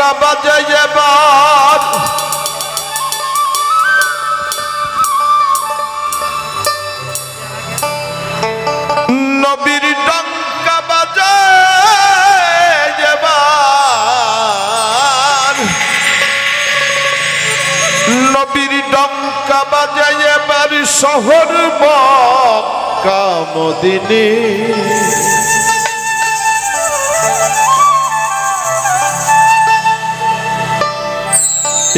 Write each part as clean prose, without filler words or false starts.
ডঙ্কা বাজে এবার নবীর ডঙ্কা বাজে এবার নবীর ডঙ্কা বাজে এবার শহর মক্কা মদিনা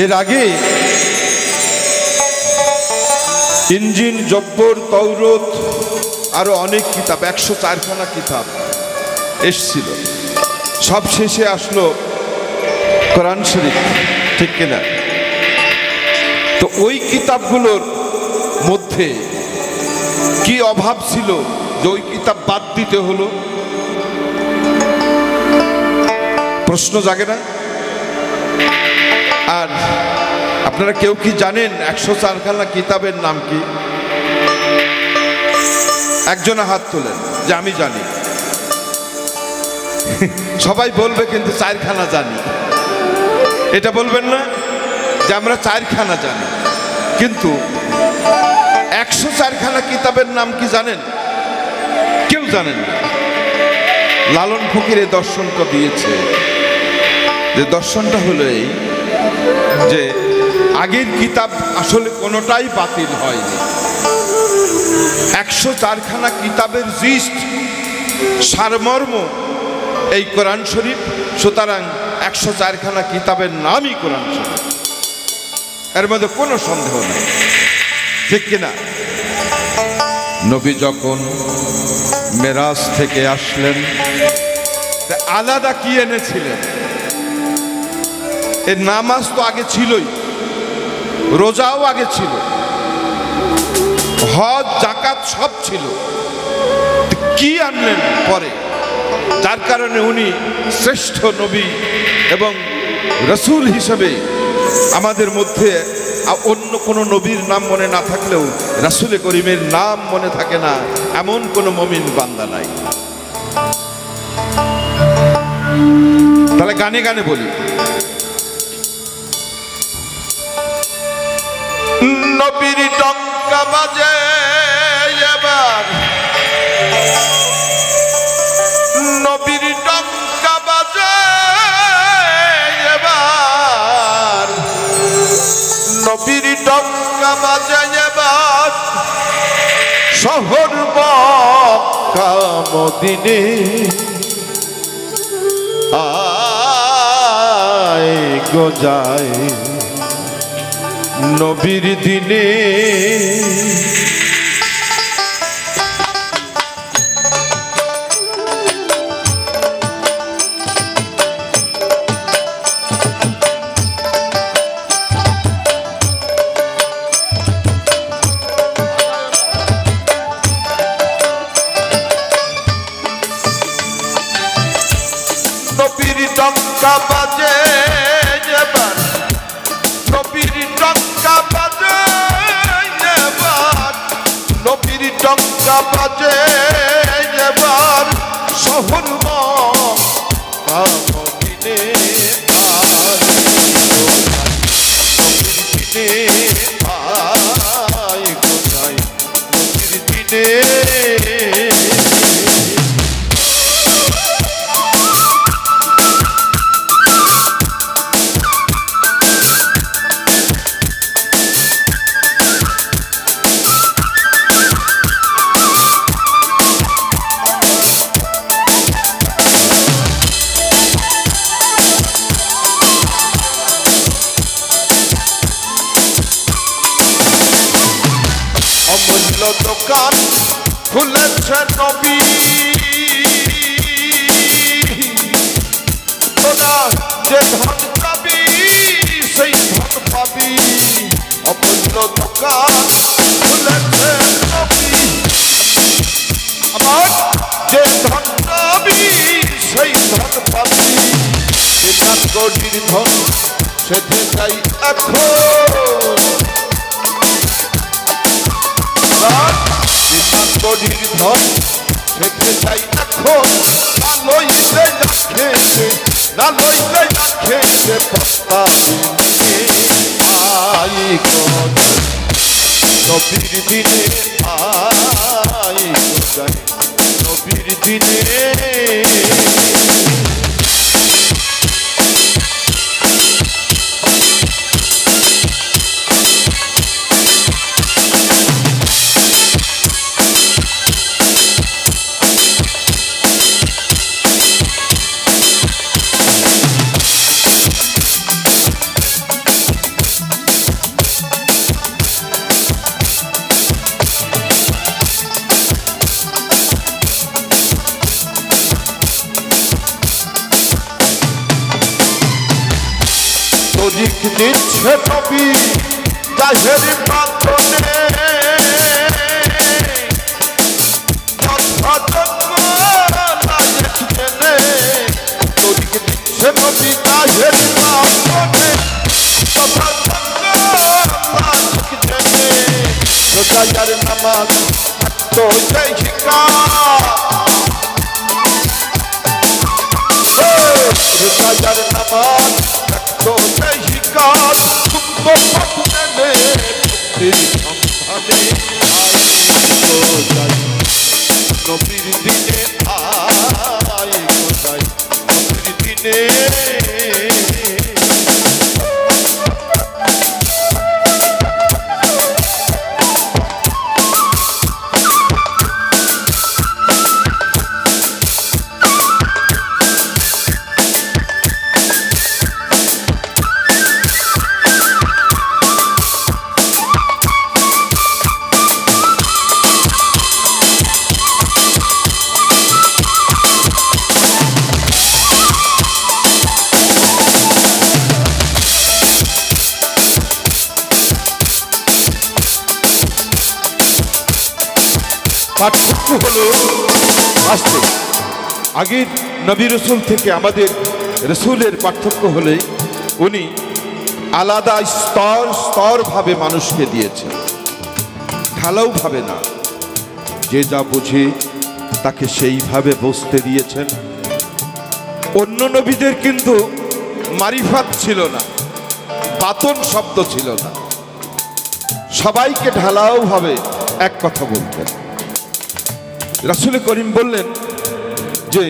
এর আগে ইঞ্জিল জব্বর তওরাত আরো অনেক কিতাব 104খানা কিতাব এসেছিল সব শেষে আসলো কোরআন শরীফ ঠিক কিনা তো ওই কিতাবগুলোর মধ্যে কি অভাব ছিল যে ওই কিতাব বাদ দিতে হলো প্রশ্ন জাগে না আর আপনারা কেউ কি জানেন 104খানা কিতাবের নাম কি একজন হাত তোলেন যে আমি জানি সবাই বলবে কিন্তু 4খানা জানি এটা বলবেন না যে আমরা 4খানা জানি কিন্তু 104খানা কিতাবের নাম কি জানেন কেউ জানেন না লালন ফকির এই দর্শনটা দিয়েছে যে দর্শনটা হলো এই যে আগের কিতাব আসলে কোনোটাই বাতিল হয়নি 104খানা কিতাবের জিস্ট সারমর্ম এই কোরআন শরীফ সুতরাং 104খানা কিতাবের নামই কোরআন শরীফ এর মধ্যে কোনো সন্দেহ নেই ঠিক কিনা নবী যখন মেরাজ থেকে আসলেন আলাদা কি এনেছিলেন এই নামাজ তো আগে ছিলই রোজাও আগে ছিল হজ যাকাত সব ছিল কি আনলেন পরে যার কারণে উনি শ্রেষ্ঠ নবী এবং রাসূল হিসেবে আমাদের মধ্যে অন্য কোনো নবীর নাম মনে না থাকলেও রাসূলে করিমের নাম মনে থাকে না এমন কোনো মুমিন বান্দা নাই তাহলে গানে গানে বলি নবীর ডঙ্কা বাজে এবার নবীর ডঙ্কা বাজে এবার নবীর ডঙ্কা বাজে এবার শহর মক্কা মদিনা আয় গো যায় নবীর দিনে নবীর ডঙ্কা বাজে এবার নবীর ডঙ্কা বাজে এবার নবীর ডঙ্কা বাজে এবার শহর মক্কা মদিনা নবীর দিনে আয় কোথায় নবীর দিনে অমূল্য দোকান খুলেছে নবী তোরা যে ধন পাবি সেই ধন পাবি অমূল্য দোকান খুলেছে নবী আমার যে ধন পাবি সেই ধন পাবি বিনা কোটির ধন সেতে চাই এখন কোটির ধন সেতে চাই এখন আলোইতে যাচ্ছে না লইলে রাখে যে পস্তাবি আই কোথায় নবীর দিনে আই কোথায় নবীর দিনে তরিক দিচ্ছে নবী জাহেরি বাঁধনে তরিক দিচ্ছে নবী জাহেরি বাঁধনে রোজার নামাজ তো সেই শিক্ষা রোজার নামাজ তো সেই শিকার তুমকো পথনে মুক্তির সন্ধানে আই কোথায় নবীর দিনে আই কোথায় নবীর দিনে পার্থক্য হলো আসতে আগের নবী রসুল থেকে আমাদের রসুলের পার্থক্য হলে উনি আলাদা স্তর স্তর ভাবে মানুষকে দিয়েছেন, ঢালাও ভাবে না, যে যা বুঝে তাকে সেইভাবে বুঝতে দিয়েছেন। অন্য নবীদের কিন্তু মারিফাত ছিল না, বাতন শব্দ ছিল না, সবাইকে ঢালাও ভাবে এক কথা বলতেন। রাসূল করিম বললেন যে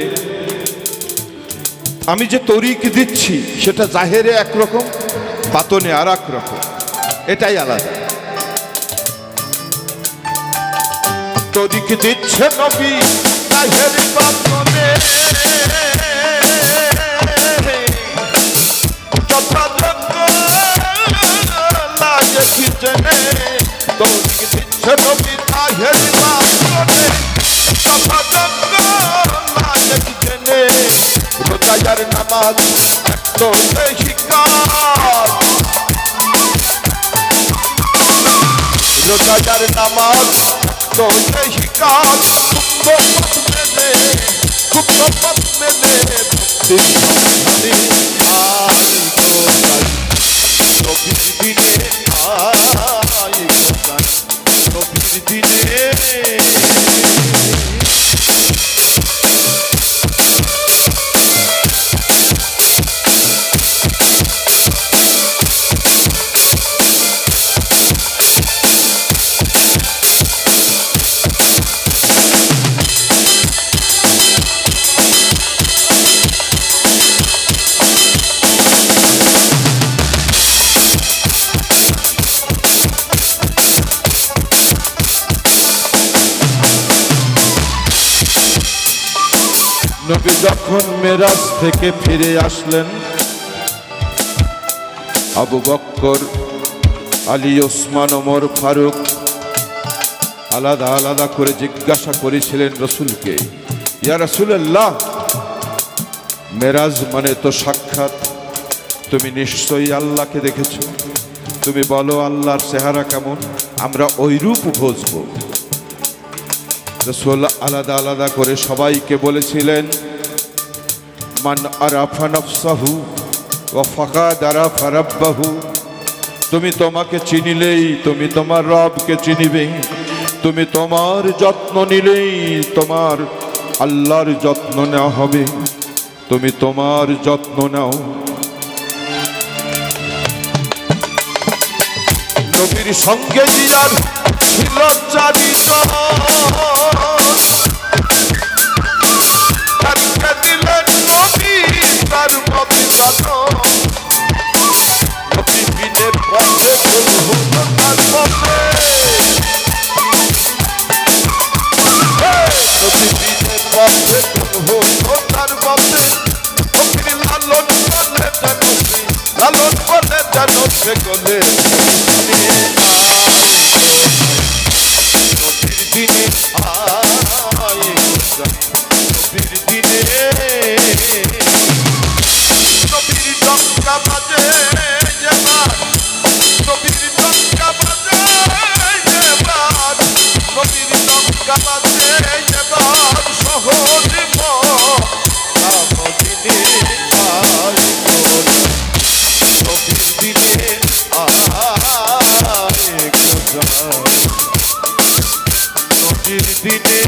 আমি যে তরিক দিচ্ছি সেটা জাহেরে একরকম, বাতনে আর এক রকম, এটাই আলাদা। তরিক দিচ্ছে নবী জাহেরে বাতনে তরিক দিচ্ছে নবী জাহেরে বাতনে রোজার নামাজ তো শিকার রোজার নামাজ তো শিকার পথ মেনে নবীর দিনে আই কোথায় নবীর দিনে নবী যখন মেরাজ থেকে ফিরে আসলেন, আবু বকর, আলী, ওসমান, ওমর ফারুক আলাদা আলাদা করে জিজ্ঞাসা করেছিলেন রসুলকে, ইয়া রাসূলুল্লাহ, মেরাজ মানে তো সাক্ষাৎ, তুমি নিশ্চয়ই আল্লাহকে দেখেছো, তুমি বলো আল্লাহর চেহারা কেমন, আমরা ওই রূপ বুঝবো। রাসূল আলাদা আলাদা করে সবাইকে বলেছিলেন, মান আরাফা নফসাহু ওয়া ফাকাদ আরাফা রাব্বাহু, তুমি তোমাকে চিনিলেই তুমি তোমার রবকে চিনিবে, তুমি তোমার যত্ন নিলেই তোমার আল্লাহর যত্ন নেওয়া হবে। তুমি তোমার যত্ন নাও। নবীর সঙ্গে জিয়ার ছিল চারিজন, তাকে দিলেন নবী তার মতে জানো। নবী বিনে পথে চলবো তার পথে, নবী বিনে পথে চলবো তার পথে। নবীর লালন বলে জানো সে, লালন বলে জানো সে গলে। নবীর দিনে আয়, নবীর দিনে নবীর ডঙ্কা বাজে এবার, নবীর ডঙ্কা বাজে এবার, নবীর ডঙ্কা বাজে এবার। সহজ মদিনে আয়, নবীর দিনে আয়, নবীর দিনে